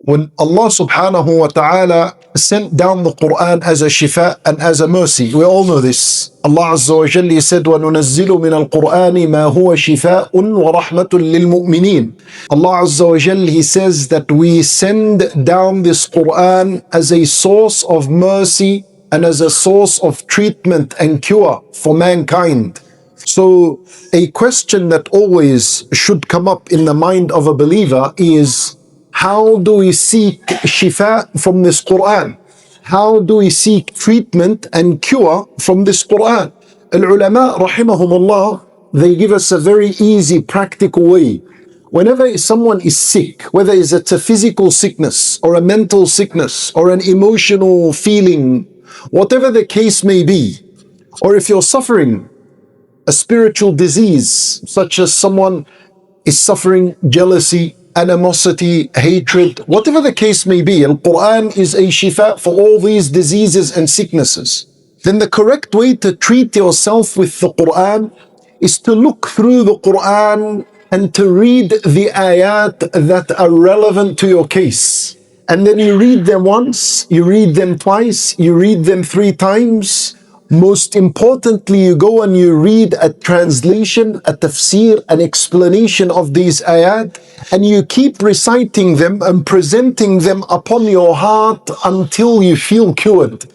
When Allah subhanahu wa ta'ala sent down the Quran as a shifa and as a mercy, we all know this. Allah Azza wa Jalla said, وَنُنَزِّلُ مِنَ الْقُرْآنِ مَا هُوَ شِفَاءٌ وَرَحْمَةٌ لِلْمُؤْمِنِينَ. Allah Azza wa Jalla, He says that we send down this Quran as a source of mercy and as a source of treatment and cure for mankind. So a question that always should come up in the mind of a believer is, how do we seek shifa from this Quran? How do we seek treatment and cure from this Quran? Al-ulama, rahimahumullah, they give us a very easy, practical way. Whenever someone is sick, whether it's a physical sickness or a mental sickness or an emotional feeling, whatever the case may be, or if you're suffering a spiritual disease, such as someone is suffering jealousy, animosity, hatred, whatever the case may be, Al-Quran is a shifa for all these diseases and sicknesses. Then the correct way to treat yourself with the Quran is to look through the Quran and to read the ayat that are relevant to your case. And then you read them once, you read them twice, you read them 3 times. Most importantly, you go and you read a translation, a tafsir, an explanation of these ayat, and you keep reciting them and presenting them upon your heart until you feel cured.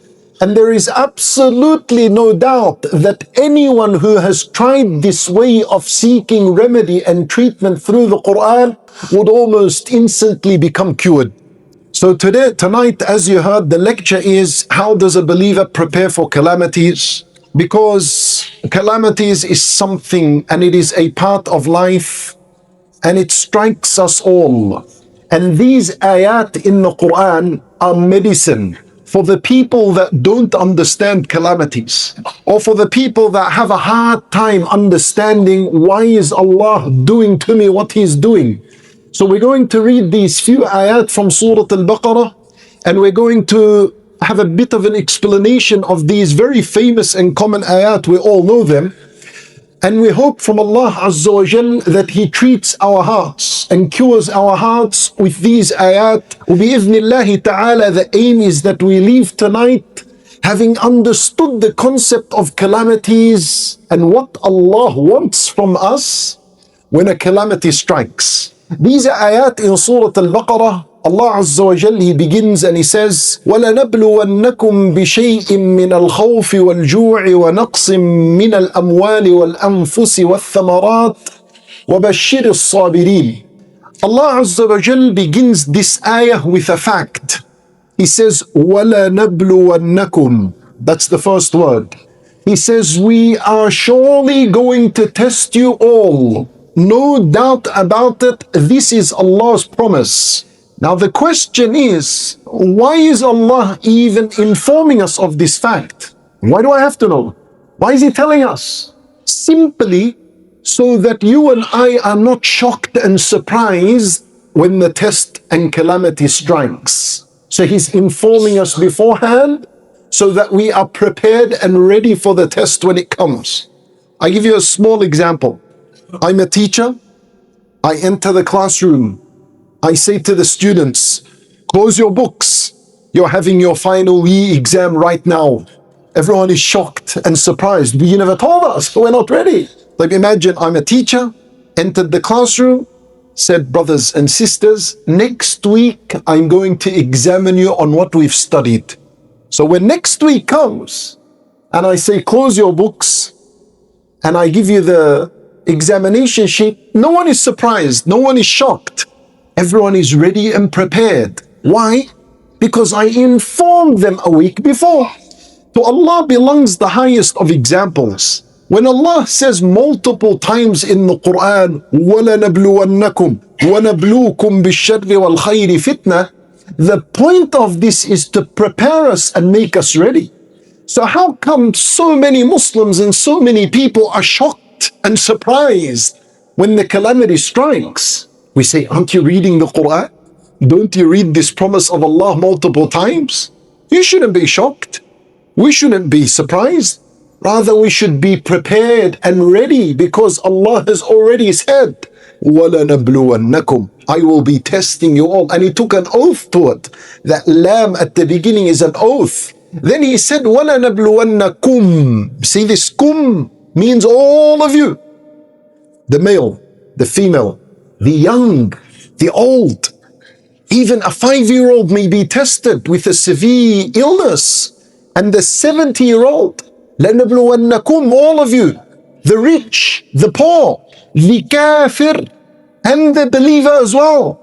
And there is absolutely no doubt that anyone who has tried this way of seeking remedy and treatment through the Quran would almost instantly become cured. So tonight, as you heard, the lecture is, how does a believer prepare for calamities? Because calamities is something, and it is a part of life, and it strikes us all. And these ayat in the Quran are medicine for the people that don't understand calamities, or for the people that have a hard time understanding, why is Allah doing to me what He's doing? So we're going to read these few ayat from Surah Al-Baqarah, and we're going to have a bit of an explanation of these very famous and common ayat. We all know them. And we hope from Allah Azza wa Jal that He treats our hearts and cures our hearts with these ayat. Bi-idhnillahi ta'ala, the aim is that we leave tonight having understood the concept of calamities and what Allah wants from us when a calamity strikes. These ayat in Surah Al-Baqarah, Allah Azza wa Jal, He begins and He says, وَلَنَبْلُوَنَّكُمْ بِشَيْءٍ مِّنَ الْخَوْفِ وَالْجُوعِ وَنَقْصٍ مِّنَ الْأَمْوَالِ وَالْأَنفُسِ وَالثَّمَرَاتِ وَبَشِّرِ الصَّابِرِينَ. Allah Azza wa Jal begins this ayah with a fact. He says, وَلَنَبْلُوَنَّكُمْ. That's the first word. He says, we are surely going to test you all. No doubt about it, this is Allah's promise. Now the question is, why is Allah even informing us of this fact? Why do I have to know? Why is He telling us? Simply so that you and I are not shocked and surprised when the test and calamity strikes. So He's informing us beforehand so that we are prepared and ready for the test when it comes. I give you a small example. I'm a teacher. I enter the classroom. I say to the students, close your books. You're having your final year exam right now. Everyone is shocked and surprised. You never told us. We're not ready. Like, imagine I'm a teacher, entered the classroom, said, brothers and sisters, next week I'm going to examine you on what we've studied. So when next week comes and I say, close your books, and I give you the examination sheet, no one is surprised, no one is shocked. Everyone is ready and prepared. Why? Because I informed them a week before. To Allah belongs the highest of examples. When Allah says multiple times in the Quran, وَلَنَبْلُوَنَّكُمْ وَنَبْلُوكُمْ بِالشَّرِّ وَالْخَيْرِ فِتْنَةً, the point of this is to prepare us and make us ready. So how come so many Muslims and so many people are shocked and surprised when the calamity strikes? We say, aren't you reading the Quran? Don't you read this promise of Allah multiple times? You shouldn't be shocked. We shouldn't be surprised. Rather, we should be prepared and ready, because Allah has already said وَلَنَبْلُوَنَّكُمْ. I will be testing you all. And he took an oath to it. That lam at the beginning is an oath. Then he said, وَلَنَبْلُوَنَّكُمْ. See, this kum means all of you. The male, the female, the young, the old. Even a 5-year-old may be tested with a severe illness. And the 70-year-old. لَنَبْلُوَنَّكُمْ, all of you. The rich, the poor, the kafir, and the believer as well.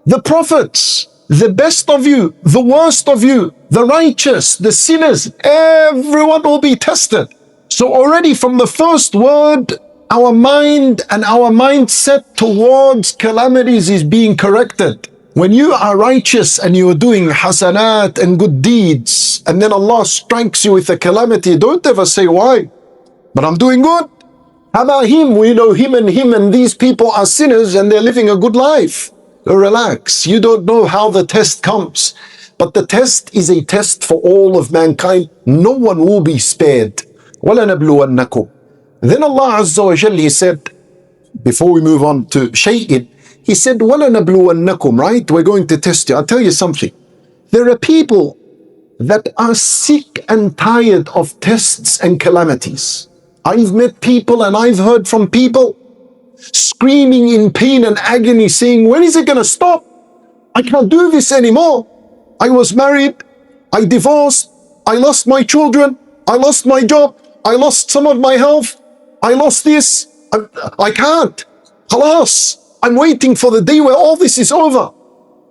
The prophets, the best of you, the worst of you, the righteous, the sinners, everyone will be tested. So already from the first word, our mind and our mindset towards calamities is being corrected. When you are righteous and you are doing hasanat and good deeds, and then Allah strikes you with a calamity, don't ever say, why? But I'm doing good. How about him? We know him, and these people are sinners and they're living a good life. Relax. You don't know how the test comes. But the test is a test for all of mankind. No one will be spared. وَلَنَبْلُوَنَّكُمْ. Then Allah Azza wa Jalla, He said, before we move on to shay'in, He said, وَلَنَبْلُوَنَّكُمْ, right? We're going to test you. I'll tell you something. There are people that are sick and tired of tests and calamities. I've met people and I've heard from people screaming in pain and agony, saying, when is it going to stop? I can't do this anymore. I was married, I divorced, I lost my children, I lost my job, I lost some of my health, I lost this. I can't. Khalas. I'm waiting for the day where all this is over.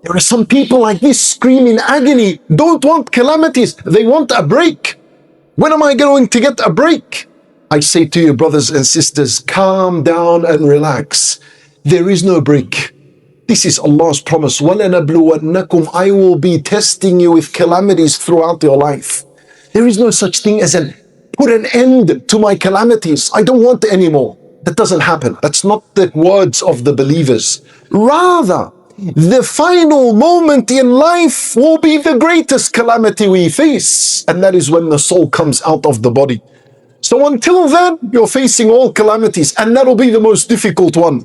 There are some people like this screaming agony, don't want calamities, they want a break. When am I going to get a break? I say to you, brothers and sisters, calm down and relax. There is no break. This is Allah's promise. وَلَنَبْلُوَنَّكُمْ. I will be testing you with calamities throughout your life. There is no such thing as put an end to my calamities. I don't want any more. That doesn't happen. That's not the words of the believers. Rather, the final moment in life will be the greatest calamity we face. And that is when the soul comes out of the body. So until then, you're facing all calamities, and that'll be the most difficult one.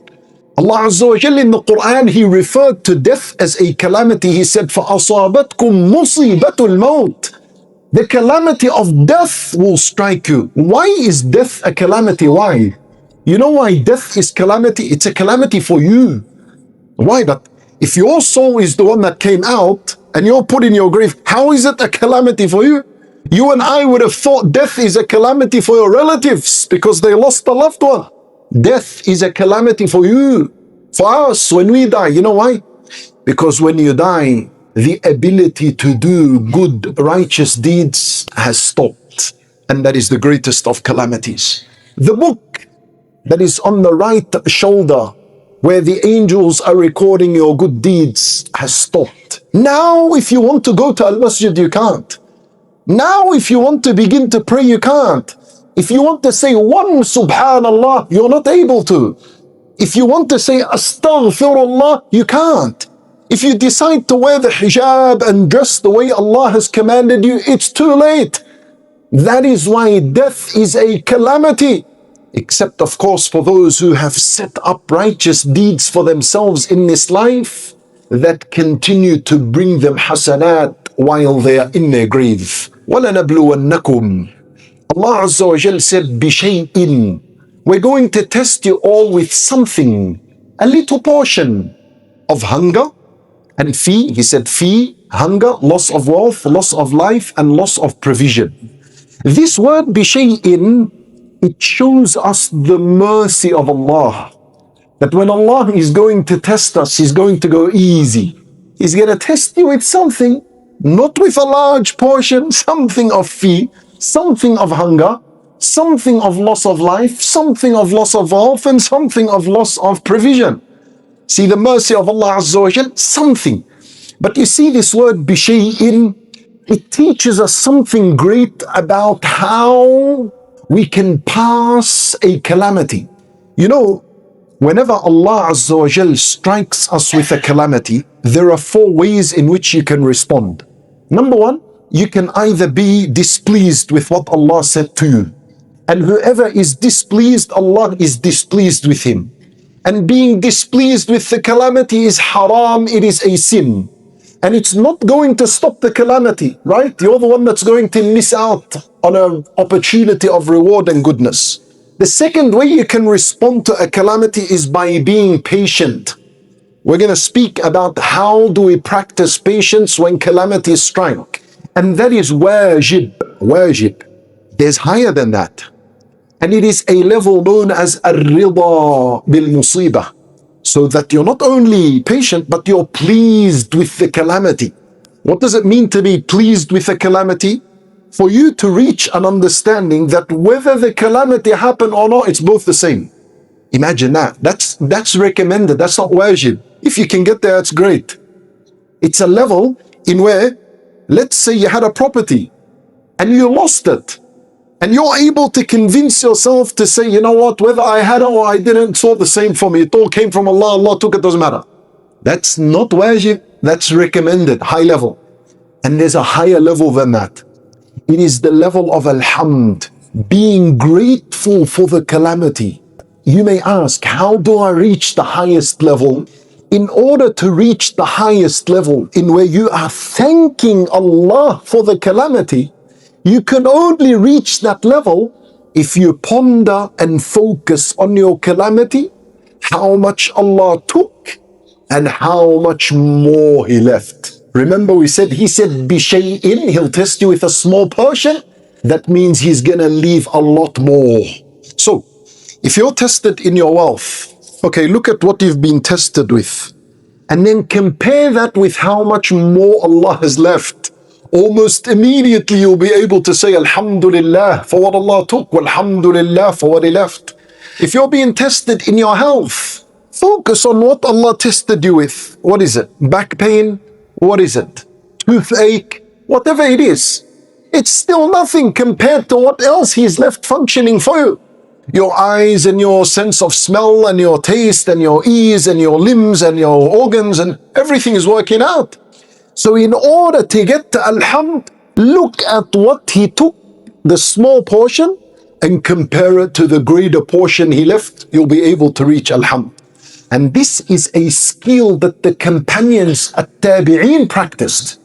Allah Azza wa Jalla in the Quran, He referred to death as a calamity. He said, فَأَصَابَتْكُمْ مُصِيبَةُ الْمَوْتِ. The calamity of death will strike you. Why is death a calamity? Why? You know why death is calamity? It's a calamity for you. Why? But if your soul is the one that came out, and you're put in your grave, how is it a calamity for you? You and I would have thought death is a calamity for your relatives because they lost a loved one. Death is a calamity for you, for us when we die. You know why? Because when you die, the ability to do good, righteous deeds has stopped. And that is the greatest of calamities. The book that is on the right shoulder, where the angels are recording your good deeds, has stopped. Now, if you want to go to Al-Masjid, you can't. Now, if you want to begin to pray, you can't. If you want to say one Subhanallah, you're not able to. If you want to say Astaghfirullah, you can't. If you decide to wear the hijab and dress the way Allah has commanded you, it's too late. That is why death is a calamity. Except, of course, for those who have set up righteous deeds for themselves in this life that continue to bring them hasanat while they are in their grave. وَلَنَبْلُوَنَّكُمْ. Allah Azza wa Jal said, بِشَيْءٍ. We're going to test you all with something, a little portion of hunger and fee. He said fee, hunger, loss of wealth, loss of life, and loss of provision. This word بِشَيْءٍ, it shows us the mercy of Allah. That when Allah is going to test us, He's going to go easy. He's going to test you with something, not with a large portion, something of fee, something of hunger, something of loss of life, something of loss of wealth, and something of loss of provision. See the mercy of Allah Azza wa Jal, something. But you see this word bishay'in, it teaches us something great about how we can pass a calamity. You know, whenever Allah Azza wa Jal strikes us with a calamity, there are 4 ways in which you can respond. Number 1, you can either be displeased with what Allah said to you. And whoever is displeased, Allah is displeased with him. And being displeased with the calamity is haram, it is a sin. And it's not going to stop the calamity, right? You're the one that's going to miss out on an opportunity of reward and goodness. The second way you can respond to a calamity is by being patient. We're going to speak about how do we practice patience when calamities strike. And that is wajib. Wajib. There's higher than that. And it is a level known as ar-rida bil-musibah. So that you're not only patient, but you're pleased with the calamity. What does it mean to be pleased with a calamity? For you to reach an understanding that whether the calamity happened or not, it's both the same. Imagine that. That's recommended. That's not wajib. If you can get there, it's great. It's a level in where, let's say you had a property and you lost it. And you're able to convince yourself to say, you know what, whether I had it or I didn't, it's all the same for me. It all came from Allah. Allah took it, doesn't matter. That's not wajib. That's recommended, high level. And there's a higher level than that. It is the level of alhamd, being grateful for the calamity. You may ask, how do I reach the highest level? In order to reach the highest level in where you are thanking Allah for the calamity, you can only reach that level if you ponder and focus on your calamity, how much Allah took and how much more He left. Remember He said, bishay'in, He'll test you with a small portion. That means He's gonna leave a lot more. So, if you're tested in your wealth, okay, look at what you've been tested with. And then compare that with how much more Allah has left. Almost immediately you'll be able to say Alhamdulillah for what Allah took, Alhamdulillah for what He left. If you're being tested in your health, focus on what Allah tested you with. What is it? Back pain? What is it? Toothache? Whatever it is. It's still nothing compared to what else He's left functioning for you. Your eyes and your sense of smell and your taste and your ears and your limbs and your organs and everything is working out. So in order to get to alhamd, look at what He took, the small portion, and compare it to the greater portion He left. You'll be able to reach alhamd. And this is a skill that the companions at tabi'een practiced.